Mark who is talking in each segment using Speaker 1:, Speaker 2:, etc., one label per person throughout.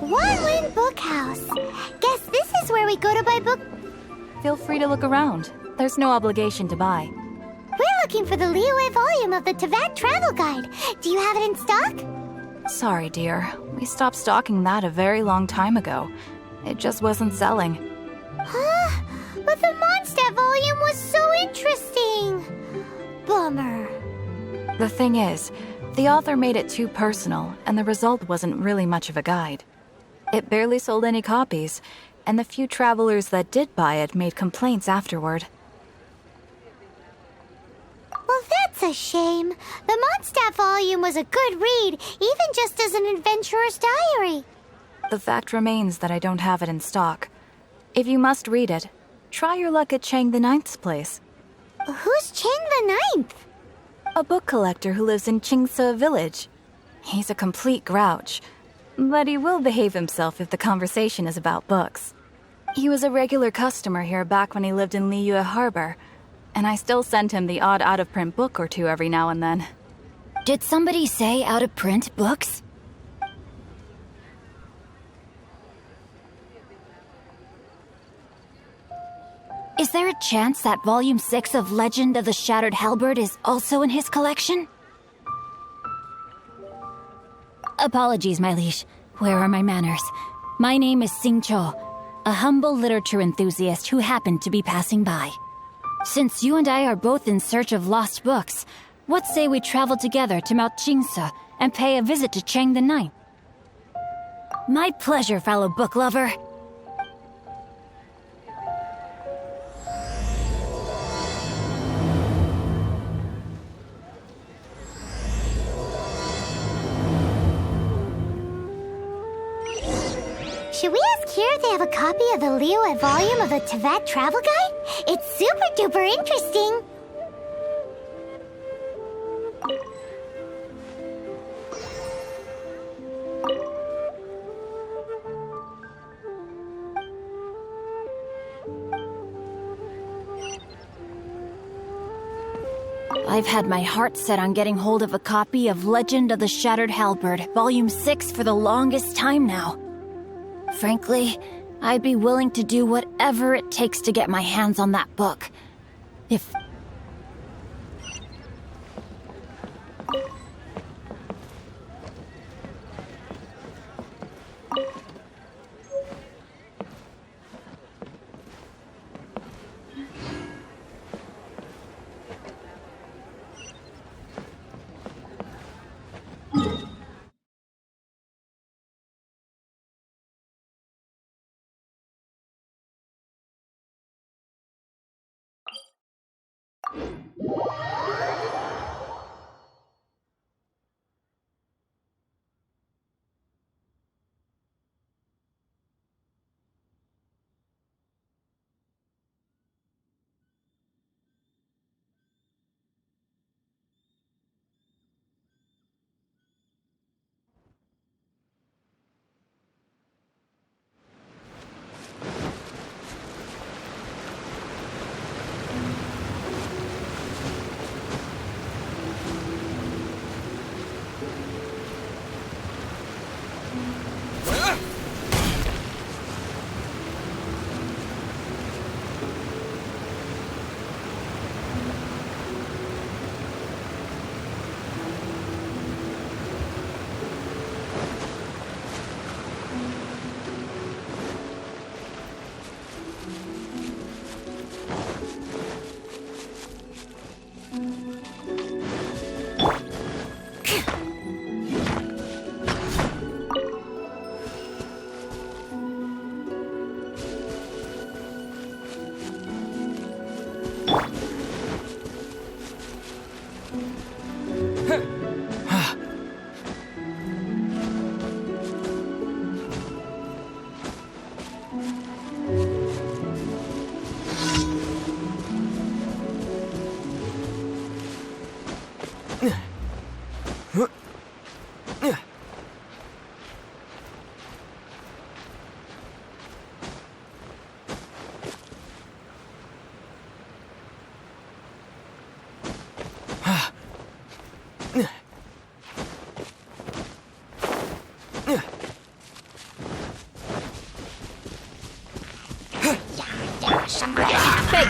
Speaker 1: Wonwin Bookhouse. Guess this is where we go to buy book.
Speaker 2: Feel free to look around. There's no obligation to buy.
Speaker 1: We're looking for the Liyue volume of the Teyvat Travel Guide. Do you have it in stock?
Speaker 2: Sorry, dear. We stopped stocking that a very long time ago. It just wasn't selling.
Speaker 1: Huh? But the Mondstadt volume was so interesting. Bummer.
Speaker 2: The thing is, the author made it too personal, and the result wasn't really much of a guide. It barely sold any copies, and the few travelers that did buy it made complaints afterward.
Speaker 1: Well, that's a shame. The Mondstadt volume was a good read, even just as an adventurer's diary.
Speaker 2: The fact remains that I don't have it in stock. If you must read it, try your luck at Chang the Ninth's place.
Speaker 1: Who's Chang the Ninth?
Speaker 2: A book collector who lives in Qingse village. He's a complete grouch, but he will behave himself if the conversation is about books. He was a regular customer here back when he lived in Liyue Harbor, and I still send him the odd out-of-print book or two every now and then.
Speaker 3: Did somebody say out-of-print books? Is there a chance that Volume 6 of Legend of the Shattered Halberd is also in his collection? Apologies, my liege. Where are my manners? My name is Sing Cho, a humble literature enthusiast who happened to be passing by. Since you and I are both in search of lost books, what say we travel together to Mount Qingse and pay a visit to Chang the Ninth? My pleasure, fellow book lover.
Speaker 1: Should we ask here if they have a copy of the Liyue volume of the Teyvat Travel Guide? It's super duper interesting.
Speaker 3: I've had my heart set on getting hold of a copy of Legend of the Shattered Halberd, Volume 6 for the longest time now. Frankly, I'd be willing to do whatever it takes to get my hands on that book. If...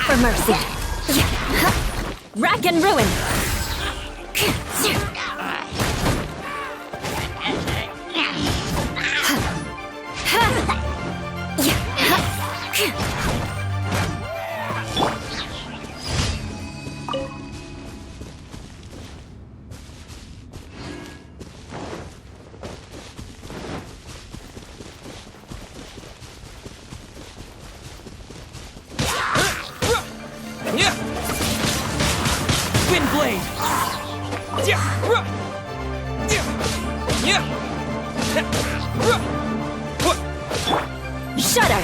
Speaker 3: for mercy. Rack and ruin.
Speaker 4: Wind blade.
Speaker 3: Shudder.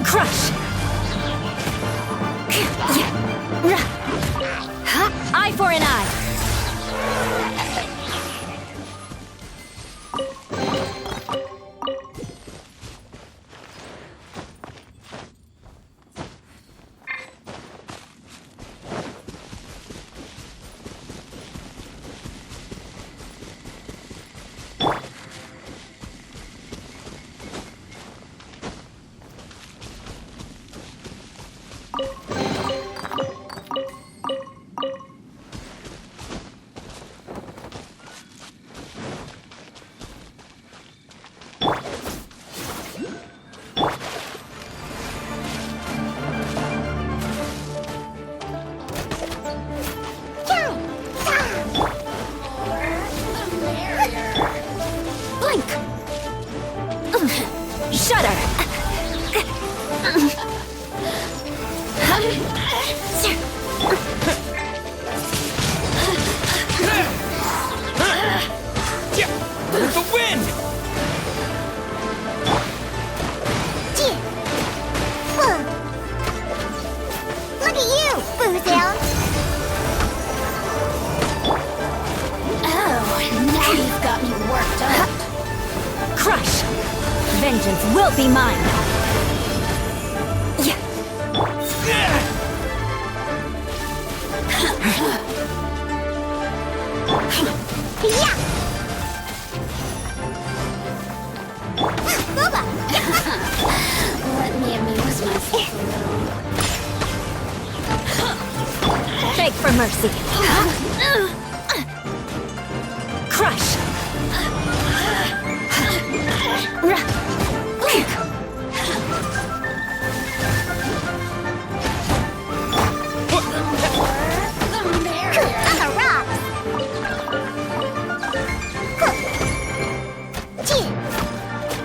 Speaker 3: Crush. Eye for an eye. Blink. Shudder.
Speaker 4: The wind!
Speaker 1: Look at you, Boozle!
Speaker 3: Oh, now you've got me worked up. Crush. Vengeance will be mine.
Speaker 1: Yeah! Booba!
Speaker 3: Let me amuse myself a little. Beg for mercy. Crush. Blink.
Speaker 1: On the rocks!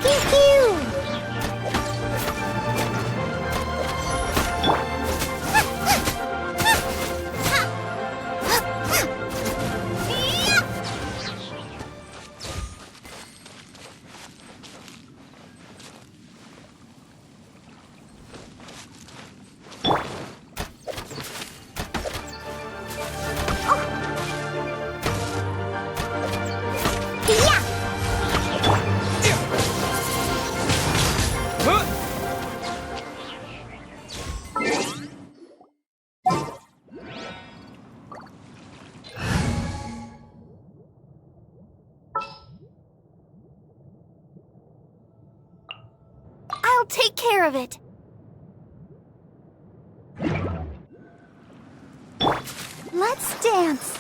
Speaker 1: Pew pew! I'll take care of it. Let's dance.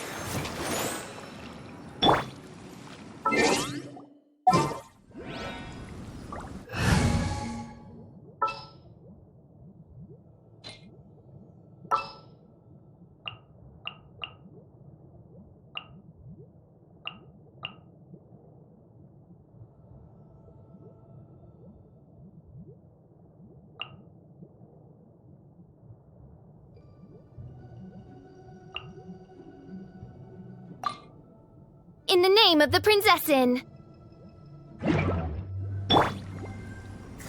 Speaker 1: In the name of the Prinzessin.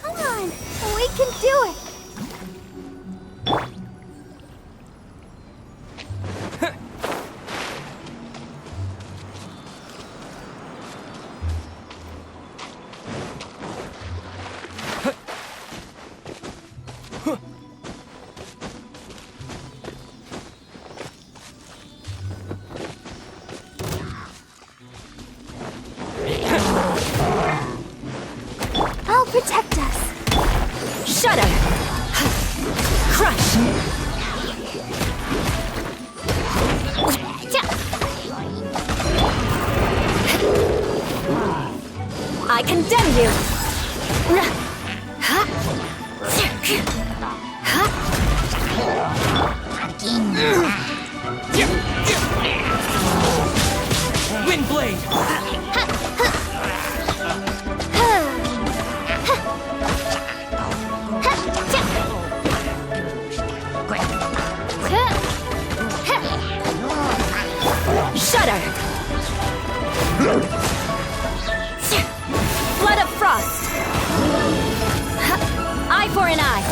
Speaker 1: Come on, we can do it. I'll protect us.
Speaker 3: Shudder. Crush! I condemn you!
Speaker 4: Wind blade!
Speaker 3: Shudder! Flood of frost! Eye for an eye!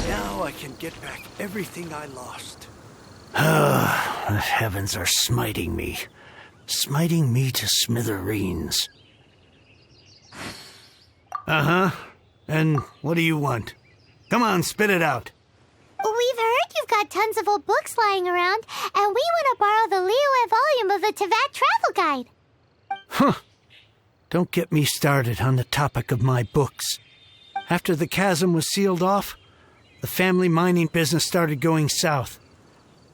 Speaker 5: Now I can get back everything I lost. The heavens are smiting me. Smiting me to smithereens. Uh-huh. And what do you want? Come on, spit it out.
Speaker 1: We've heard you've got tons of old books lying around, and we want to borrow the Liyue volume of the Teyvat Travel Guide.
Speaker 5: Huh. Don't get me started on the topic of my books. After the chasm was sealed off, the family mining business started going south.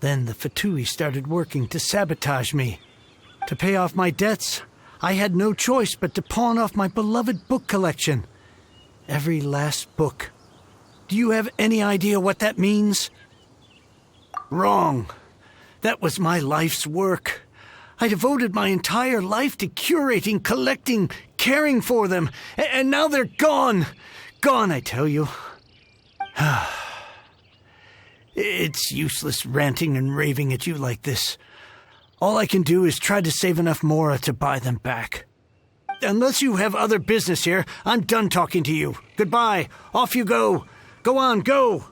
Speaker 5: Then the Fatui started working to sabotage me. To pay off my debts, I had no choice but to pawn off my beloved book collection. Every last book. Do you have any idea what that means? Wrong. That was my life's work. I devoted my entire life to curating, collecting, caring for them, and now they're gone. Gone, I tell you. It's useless ranting and raving at you like this. All I can do is try to save enough Mora to buy them back. Unless you have other business here, I'm done talking to you. Goodbye. Off you go. Go on, go.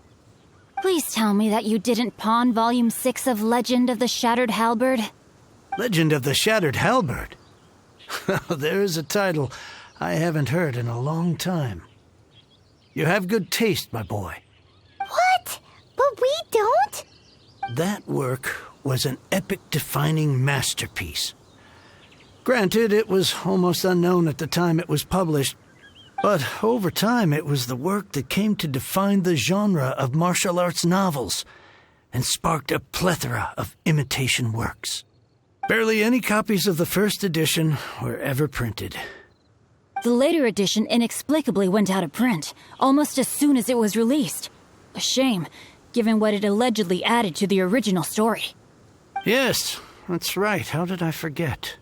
Speaker 3: Please tell me that you didn't pawn Volume 6 of Legend of the Shattered Halberd.
Speaker 5: Legend of the Shattered Halberd? There's a title I haven't heard in a long time. You have good taste, my boy.
Speaker 1: What? But we don't?
Speaker 5: That work was an epic-defining masterpiece. Granted, it was almost unknown at the time it was published, but over time it was the work that came to define the genre of martial arts novels and sparked a plethora of imitation works. Barely any copies of the first edition were ever printed.
Speaker 3: The later edition inexplicably went out of print, almost as soon as it was released. A shame, given what it allegedly added to the original story.
Speaker 5: Yes, that's right. How did I forget?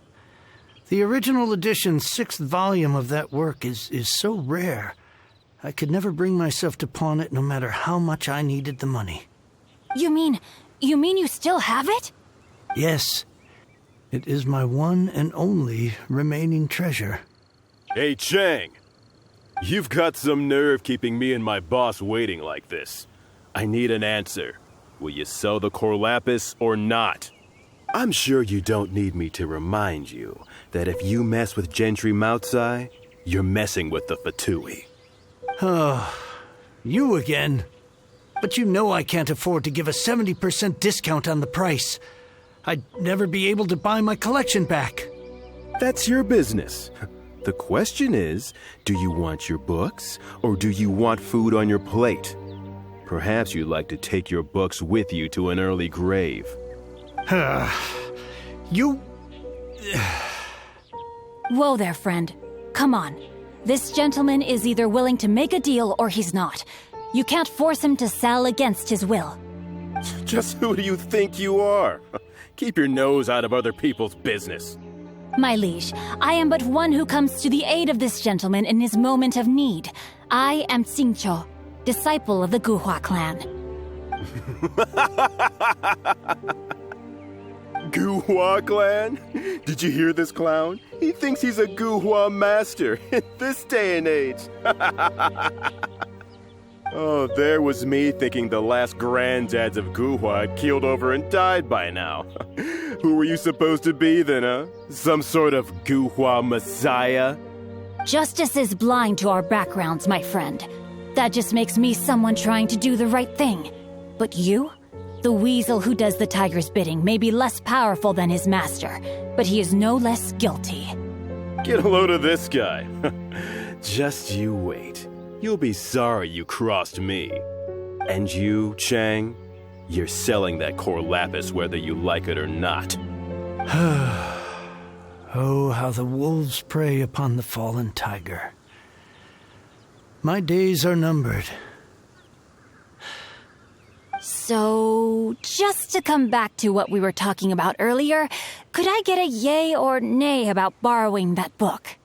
Speaker 5: The original edition's 6th volume of that work is so rare, I could never bring myself to pawn it no matter how much I needed the money.
Speaker 3: You mean you still have it?
Speaker 5: Yes. It is my one and only remaining treasure.
Speaker 6: Hey, Chang. You've got some nerve keeping me and my boss waiting like this. I need an answer. Will you sell the core lapis or not? I'm sure you don't need me to remind you that if you mess with Gentry Moutsai, you're messing with the Fatui.
Speaker 5: Oh, you again. But you know I can't afford to give a 70% discount on the price. I'd never be able to buy my collection back.
Speaker 6: That's your business. The question is, do you want your books, or do you want food on your plate? Perhaps you'd like to take your books with you to an early grave.
Speaker 5: You...
Speaker 3: Whoa there, friend. Come on. This gentleman is either willing to make a deal or he's not. You can't force him to sell against his will.
Speaker 6: Just who do you think you are? Keep your nose out of other people's business.
Speaker 3: My liege, I am but one who comes to the aid of this gentleman in his moment of need. I am Xingqiu, disciple of the Guhua clan.
Speaker 6: Guhua clan? Did you hear this clown? He thinks he's a Guhua master in this day and age. Oh, there was me thinking the last granddads of Guhua had keeled over and died by now. Who were you supposed to be then, huh? Some sort of Guhua messiah?
Speaker 3: Justice is blind to our backgrounds, my friend. That just makes me someone trying to do the right thing. But you? The weasel who does the tiger's bidding may be less powerful than his master, but he is no less guilty.
Speaker 6: Get a load of this guy. Just you wait. You'll be sorry you crossed me. And you, Chang, you're selling that core lapis whether you like it or not.
Speaker 5: Oh, how the wolves prey upon the fallen tiger. My days are numbered.
Speaker 3: So, just to come back to what we were talking about earlier, could I get a yay or nay about borrowing that book?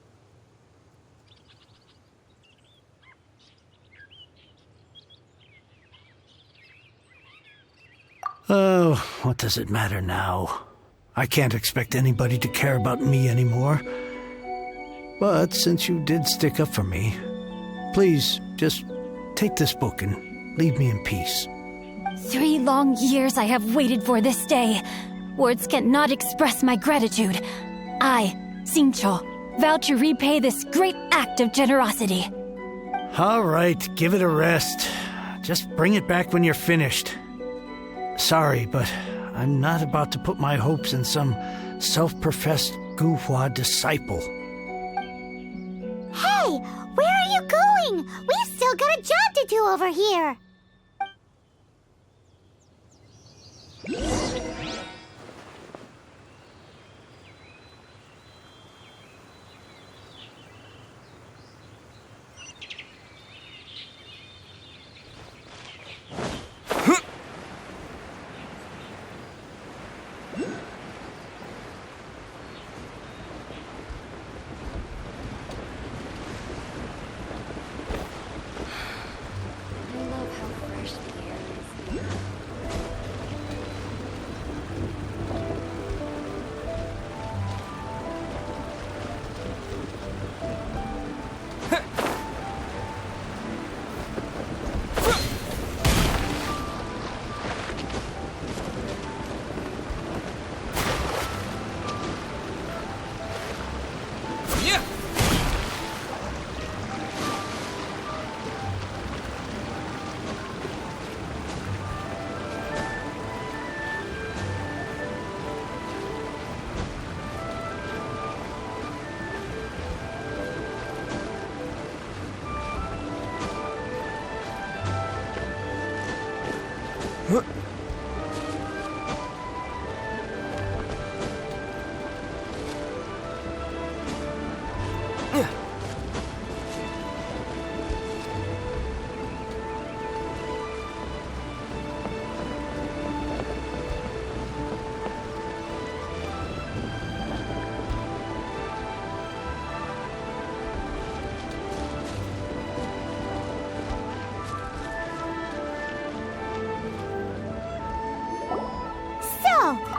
Speaker 5: Oh, what does it matter now? I can't expect anybody to care about me anymore. But since you did stick up for me, please just take this book and leave me in peace.
Speaker 3: 3 long years I have waited for this day. Words cannot express my gratitude. I, Xingqiu, vow to repay this great act of generosity.
Speaker 5: All right, give it a rest. Just bring it back when you're finished. Sorry, but I'm not about to put my hopes in some self-professed Guhua disciple.
Speaker 1: Hey, where are you going? We've still got a job to do over here.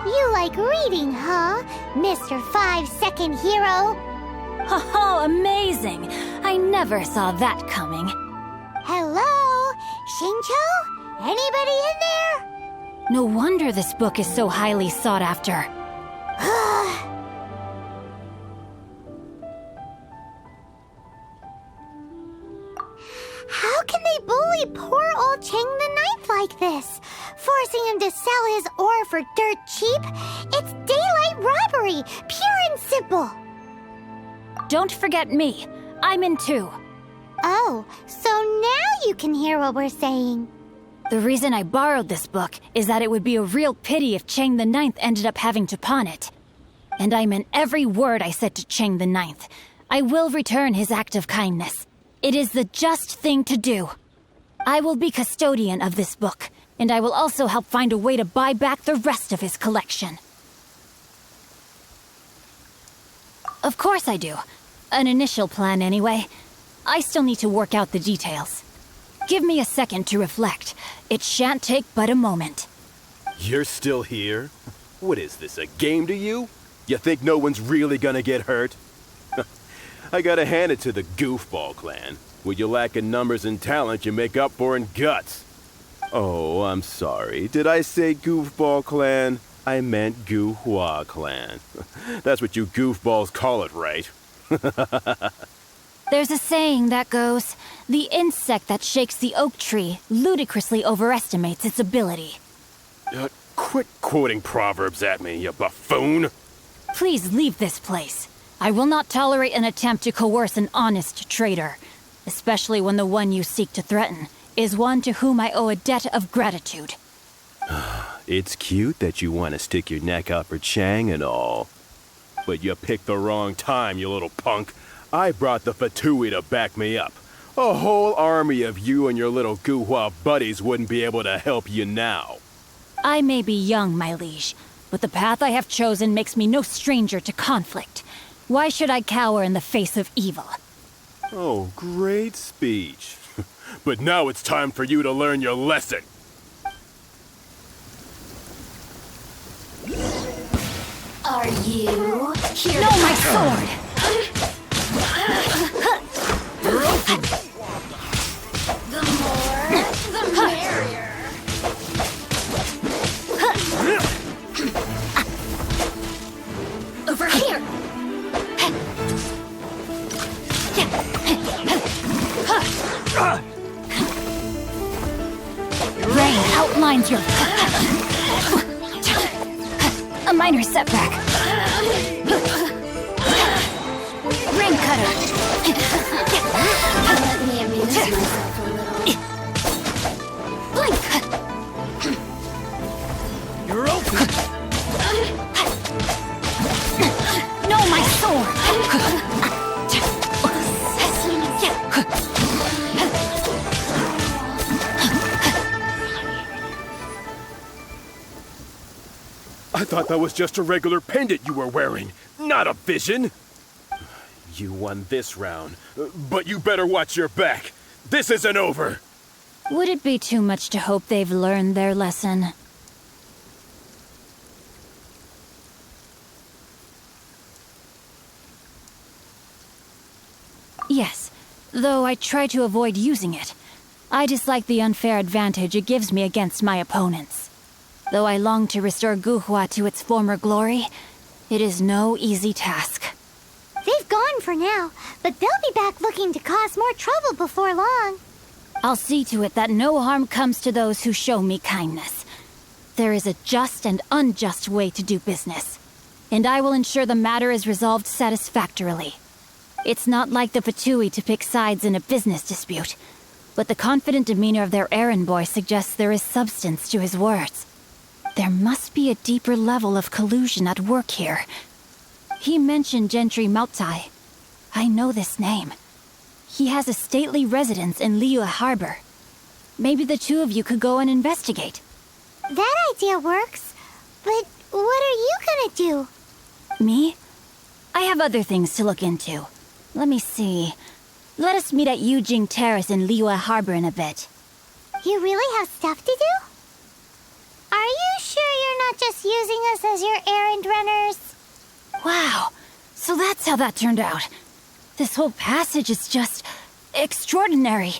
Speaker 1: You like reading, huh, Mr. 5-second hero?
Speaker 3: Oh, amazing! I never saw that coming.
Speaker 1: Hello? Xingqiu? Anybody in there?
Speaker 3: No wonder this book is so highly sought after.
Speaker 1: How can they bully poor old Cheng the Ninth like this? Forcing him to sell his ore for dirt cheap? It's daylight robbery, pure and simple.
Speaker 3: Don't forget me. I'm in too.
Speaker 1: Oh, so now you can hear what we're saying.
Speaker 3: The reason I borrowed this book is that it would be a real pity if Cheng the Ninth ended up having to pawn it. And I meant every word I said to Cheng the Ninth. I will return his act of kindness. It is the just thing to do. I will be custodian of this book, and I will also help find a way to buy back the rest of his collection. Of course I do. An initial plan, anyway. I still need to work out the details. Give me a second to reflect. It shan't take but a moment.
Speaker 6: You're still here? What is this, a game to you? You think no one's really gonna get hurt? I gotta hand it to the Goofball clan. What you lack in numbers and talent, you make up for in guts. Oh, I'm sorry. Did I say Goofball clan? I meant Guhua clan. That's what you goofballs call it, right?
Speaker 3: There's a saying that goes, the insect that shakes the oak tree ludicrously overestimates its ability.
Speaker 6: Quit quoting proverbs at me, you buffoon!
Speaker 3: Please leave this place. I will not tolerate an attempt to coerce an honest trader, especially when the one you seek to threaten is one to whom I owe a debt of gratitude.
Speaker 6: It's cute that you want to stick your neck out for Chang and all. But you picked the wrong time, you little punk. I brought the Fatui to back me up. A whole army of you and your little Guhua buddies wouldn't be able to help you now.
Speaker 3: I may be young, my liege, but the path I have chosen makes me no stranger to conflict. Why should I cower in the face of evil?
Speaker 6: Oh, great speech. But now it's time for you to learn your lesson.
Speaker 1: Are you here?
Speaker 3: No, my sword!
Speaker 1: The more, the merrier.
Speaker 3: Over here! Rain outlines your... A minor setback. Rain cutter.
Speaker 1: Let me amuse myself a little.
Speaker 3: Blink.
Speaker 4: You're open.
Speaker 3: No, my sword.
Speaker 6: I thought that was just a regular pendant you were wearing, not a vision. You won this round, but you better watch your back. This isn't over.
Speaker 3: Would it be too much to hope they've learned their lesson? Yes, though I try to avoid using it. I dislike the unfair advantage it gives me against my opponents. Though I long to restore Guhua to its former glory, it is no easy task.
Speaker 1: They've gone for now, but they'll be back looking to cause more trouble before long.
Speaker 3: I'll see to it that no harm comes to those who show me kindness. There is a just and unjust way to do business, and I will ensure the matter is resolved satisfactorily. It's not like the Fatui to pick sides in a business dispute. but the confident demeanor of their errand boy suggests there is substance to his words. There must be a deeper level of collusion at work here. He mentioned Gentry Mautai. I know this name. He has a stately residence in Liyue Harbor. Maybe the two of you could go and investigate.
Speaker 1: That idea works. But what are you gonna do?
Speaker 3: Me? I have other things to look into. Let me see. Let us meet at Yujing Terrace in Liyue Harbor in a bit.
Speaker 1: You really have stuff to do? Are you sure you're not just using us as your errand runners?
Speaker 3: Wow, so that's how that turned out. This whole passage is just extraordinary.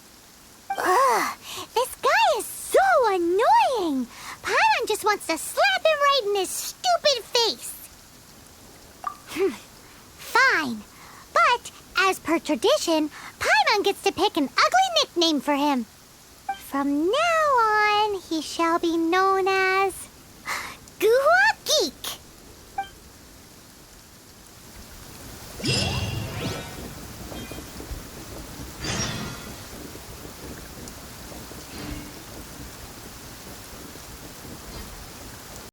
Speaker 1: Ugh, this guy is so annoying! Paimon just wants to slap him right in his stupid face. Fine. But, as per tradition, Paimon gets to pick an ugly nickname for him. From now on, he shall be known as... Guhua?